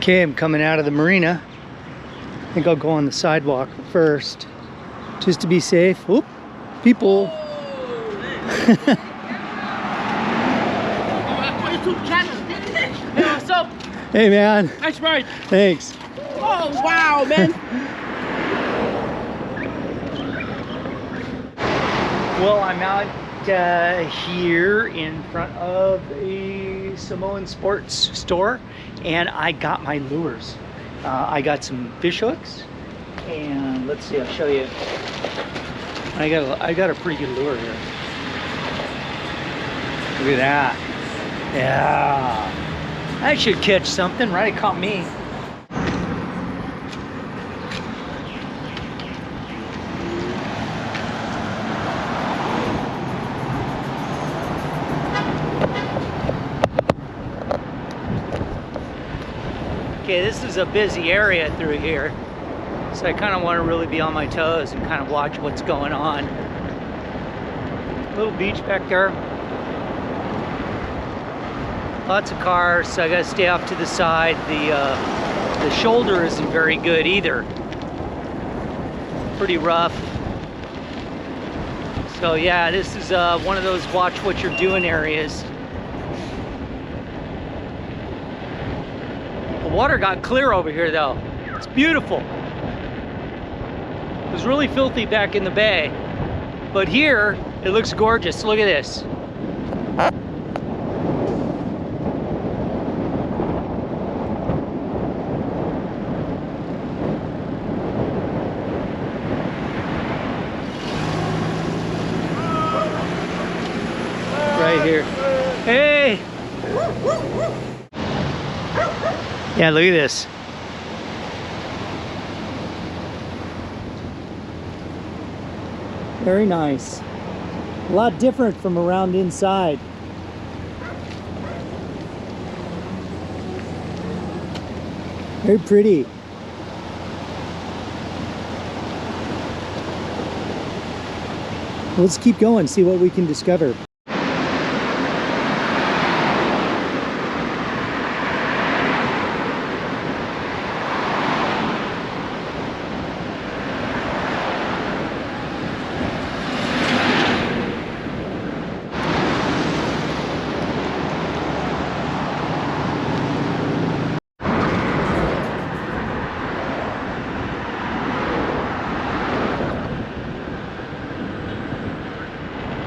Okay, I'm coming out of the marina. I think I'll go on the sidewalk first, just to be safe. Whoop, people. YouTube channel. Hey, what's up? Hey, man. Nice ride. Thanks. Oh, wow, man. Well, I'm out here in front of a Samoan sports store, and I got my lures. I got some fish hooks, and let's see, I'll show you. I got a pretty good lure here. Look at that. Yeah. That should catch something, right? It caught me. Okay, this is a busy area through here, so I kind of want to really be on my toes and kind of watch what's going on. Little beach back there. Lots of cars, so I gotta stay off to the side. The shoulder isn't very good either. Pretty rough. So yeah, this is one of those watch what you're doing areas. The water got clear over here though. It's beautiful. It was really filthy back in the bay, but here it looks gorgeous. Look at this. Right here. Hey! Yeah, look at this. Very nice. A lot different from around inside. Very pretty. Let's keep going, see what we can discover.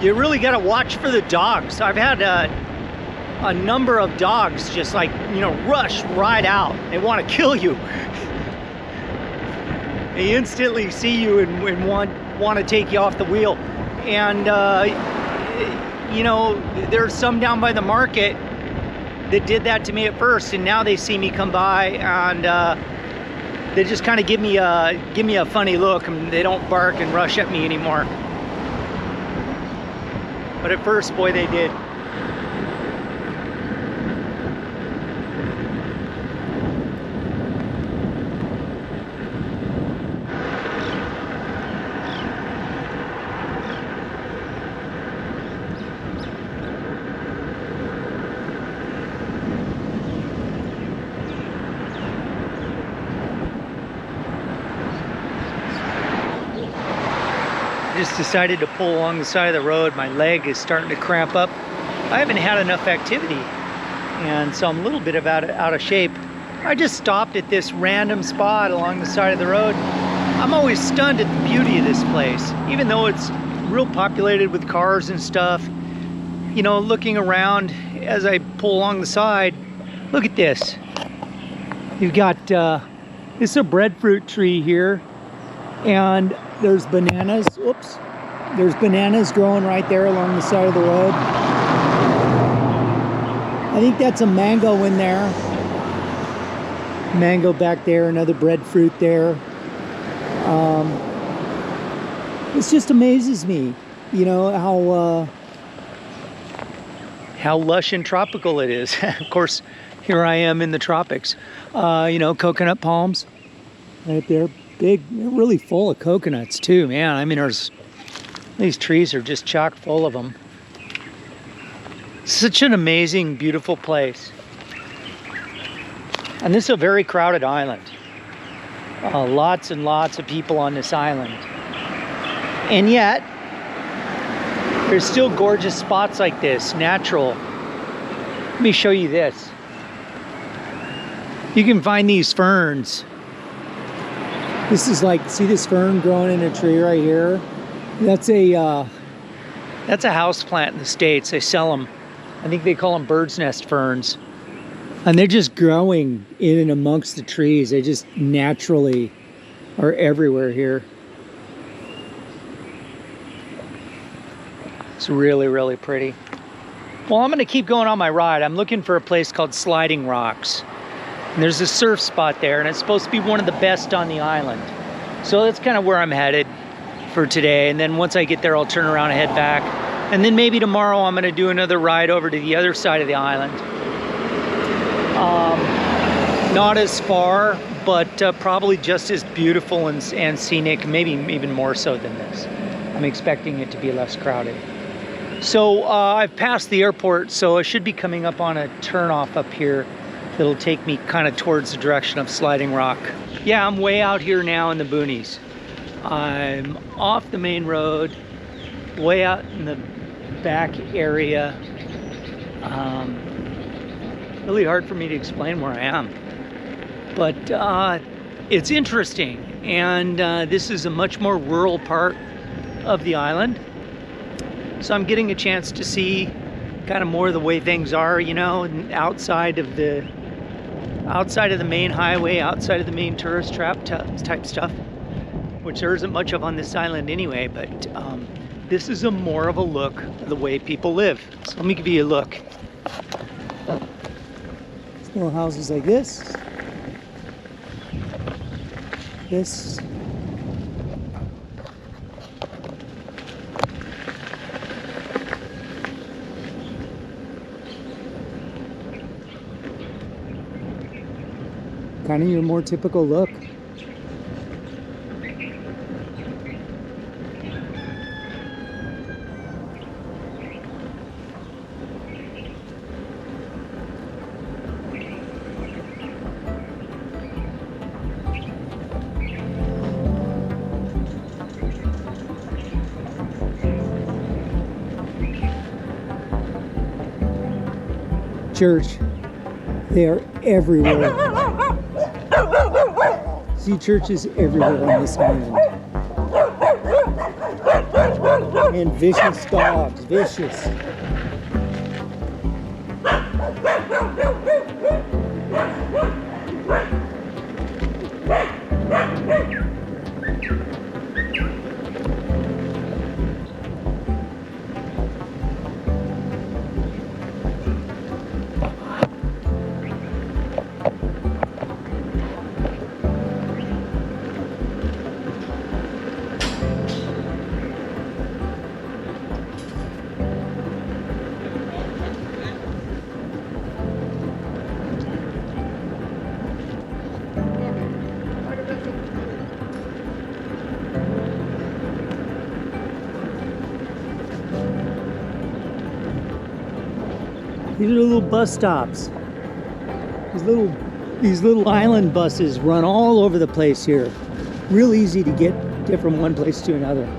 You really got to watch for the dogs. I've had a number of dogs just like, you know, rush right out. They want to kill you. They instantly see you and want to take you off the wheel. And, you know, there's some down by the market that did that to me at first, and now they see me come by and they just kind of give me a funny look, and they don't bark and rush at me anymore. But at first, boy, they did. Just decided to pull along the side of the road. My leg is starting to cramp up. I haven't had enough activity, and so I'm a little bit out of shape. I just stopped at this random spot along the side of the road. I'm always stunned at the beauty of this place, even though it's real populated with cars and stuff. You know, looking around as I pull along the side, look at this. You've got this is a breadfruit tree here, and there's bananas. Oops. There's bananas growing right there along the side of the road. I think that's a mango in there. Mango back there, another breadfruit there. This just amazes me, you know, how lush and tropical it is. Of course, here I am in the tropics. You know, coconut palms right there. Big, really full of coconuts too, man. I mean, these trees are just chock full of them. Such an amazing, beautiful place. And this is a very crowded island. Lots and lots of people on this island. And yet, there's still gorgeous spots like this, natural. Let me show you this. You can find these ferns. This is like, see this fern growing in a tree right here? That's a house plant in the States. They sell them. I think they call them bird's nest ferns. And they're just growing in and amongst the trees. They just naturally are everywhere here. It's really, really pretty. Well, I'm gonna keep going on my ride. I'm looking for a place called Sliding Rocks. And there's a surf spot there, and it's supposed to be one of the best on the island. So that's kind of where I'm headed for today. And then once I get there, I'll turn around and head back. And then maybe tomorrow I'm gonna do another ride over to the other side of the island. Not as far, but probably just as beautiful and scenic, maybe even more so than this. I'm expecting it to be less crowded. So I've passed the airport, so I should be coming up on a turnoff up here that'll take me kind of towards the direction of Sliding Rock. Yeah, I'm way out here now in the boonies. I'm off the main road, way out in the back area. Really hard for me to explain where I am. But it's interesting, and this is a much more rural part of the island. So I'm getting a chance to see kind of more of the way things are, you know, outside of the main highway, outside of the main tourist trap type stuff, which there isn't much of on this island anyway. But this is a more of a look of the way people live. So let me give you a look. Little houses like this. This. Kind of your more typical look. Church, they are everywhere. See churches everywhere on this island. And vicious dogs, vicious. These are little bus stops. These little island buses run all over the place here. Real easy to get from one place to another.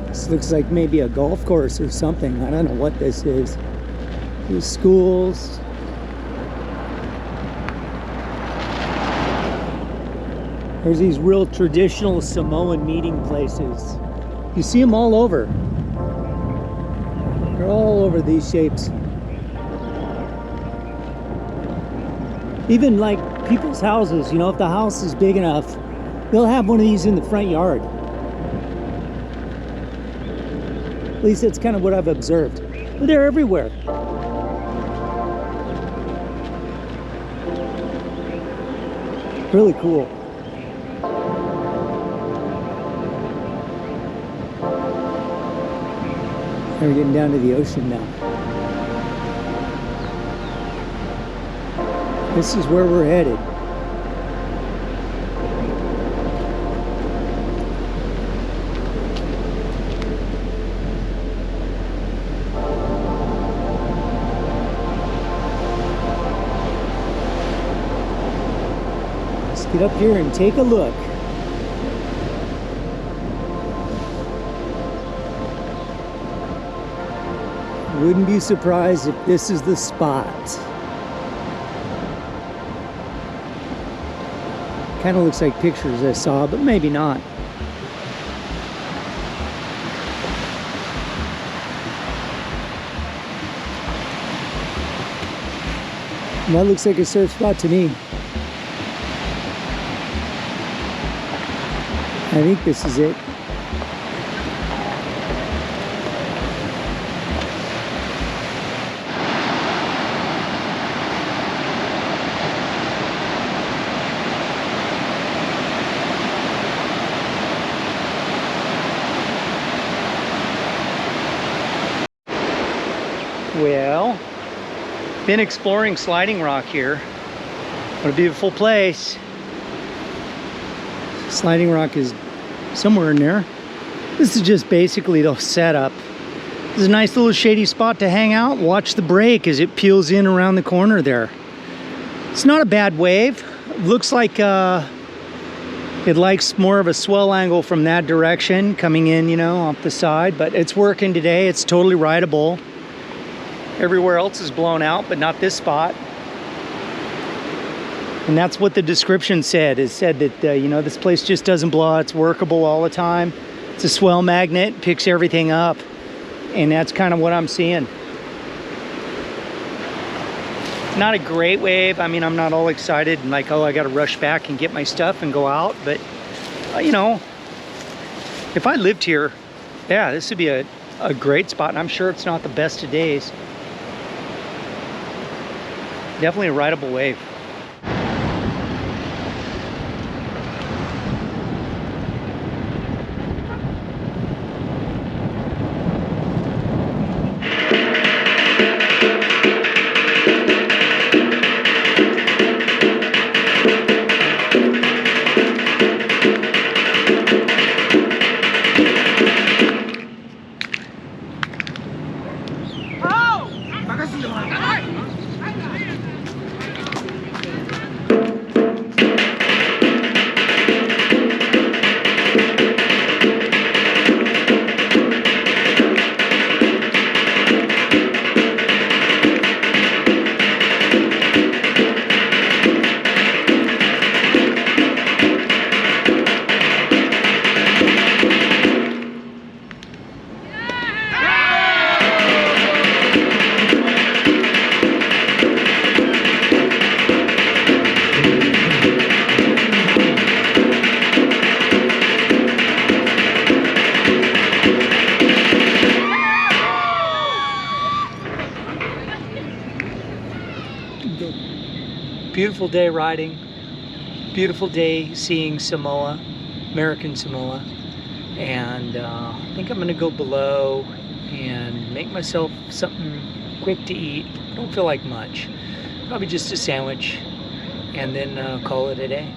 This looks like maybe a golf course or something. I don't know what this is. These schools. There's these real traditional Samoan meeting places. You see them all over. They're all over these shapes. Even like people's houses, you know, if the house is big enough, they'll have one of these in the front yard. At least that's kind of what I've observed. But they're everywhere. Really cool. And we're getting down to the ocean now. This is where we're headed. Let's get up here and take a look. Wouldn't be surprised if this is the spot. Kind of looks like pictures I saw, but maybe not. And that looks like a surf spot to me. I think this is it. Well, been exploring Sliding Rock here. What a beautiful place. Sliding Rock is somewhere in there. This is just basically the setup. This is a nice little shady spot to hang out, watch the break as it peels in around the corner there. It's not a bad wave. Looks like it likes more of a swell angle from that direction coming in, you know, off the side, but it's working today. It's totally rideable. Everywhere else is blown out, but not this spot. And that's what the description said. It said that, you know, this place just doesn't blow out. It's workable all the time. It's a swell magnet, picks everything up. And that's kind of what I'm seeing. Not a great wave. I mean, I'm not all excited and like, oh, I got to rush back and get my stuff and go out. But, you know, if I lived here, yeah, this would be a great spot. And I'm sure it's not the best of days. Definitely a rideable wave. Beautiful day riding, beautiful day seeing Samoa, American Samoa, and I think I'm gonna go below and make myself something quick to eat. Don't feel like much, probably just a sandwich, and then call it a day.